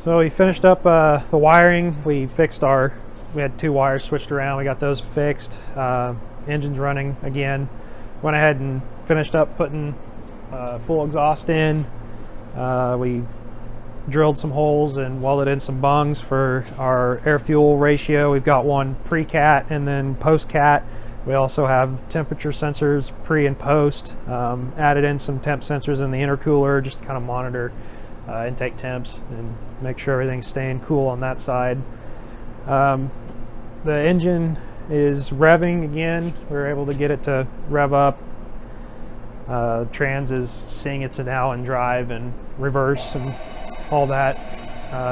So we finished up the wiring. We had 2 wires switched around. We got those fixed. Engine's running again. Went ahead and finished up putting full exhaust in. We drilled some holes and welded in some bungs for our air-fuel ratio. We've got one pre-cat and then post-cat. We also have temperature sensors pre and post. Added in some temp sensors in the intercooler just to kind of monitor intake temps and make sure everything's staying cool on that side. The engine is revving again. We were able to get it to rev up. Trans is seeing it's now in drive and reverse and all that.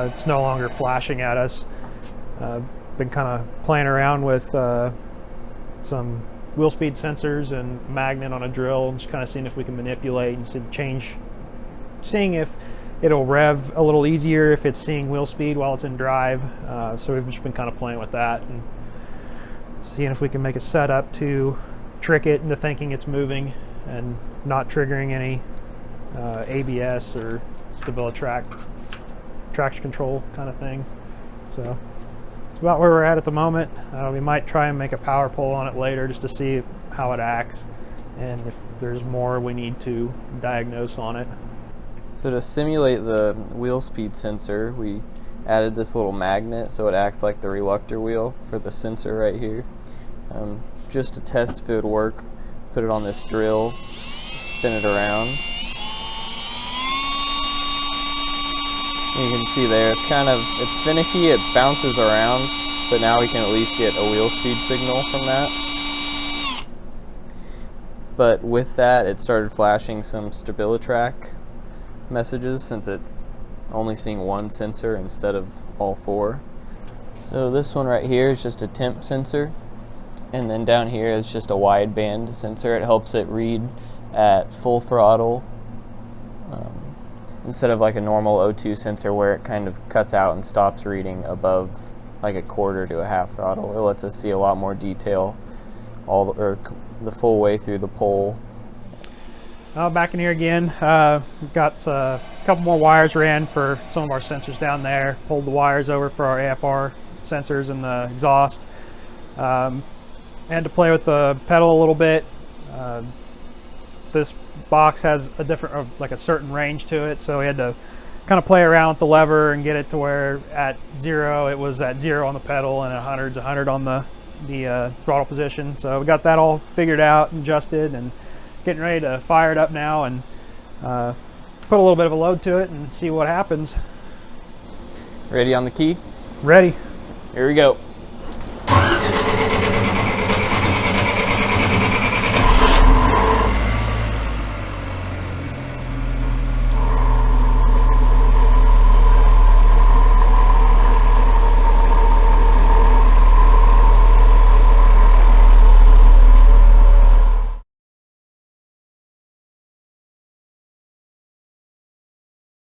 It's no longer flashing at us. Been kind of playing around with some wheel speed sensors and magnet on a drill, just kind of seeing if we can manipulate and seeing if it'll rev a little easier if it's seeing wheel speed while it's in drive. So we've just been kind of playing with that and seeing if we can make a setup to trick it into thinking it's moving and not triggering any ABS or traction control kind of thing. So it's about where we're at the moment. We might try and make a power pull on it later just to see how it acts and if there's more we need to diagnose on it. So to simulate the wheel speed sensor, we added this little magnet so it acts like the reluctor wheel for the sensor right here. Just to test if it would work, put it on this drill, spin it around. You can see there, it's finicky, it bounces around, but now we can at least get a wheel speed signal from that. But with that, it started flashing some StabiliTrak messages since it's only seeing one sensor instead of all 4. So this one right here is just a temp sensor, and then down here is just a wideband sensor. It helps it read at full throttle instead of like a normal O2 sensor where it kind of cuts out and stops reading above like a quarter to a half throttle. It lets us see a lot more detail the full way through the pole. Back in here again, we've got a couple more wires ran for some of our sensors down there. Pulled the wires over for our AFR sensors and the exhaust. Had to play with the pedal a little bit. This box has a certain range to it, so we had to kind of play around with the lever and get it to where at 0 it was at 0 on the pedal and 100 on the throttle position. So we got that all figured out and adjusted and getting ready to fire it up now and put a little bit of a load to it and see what happens. Ready on the key? Ready. Here we go.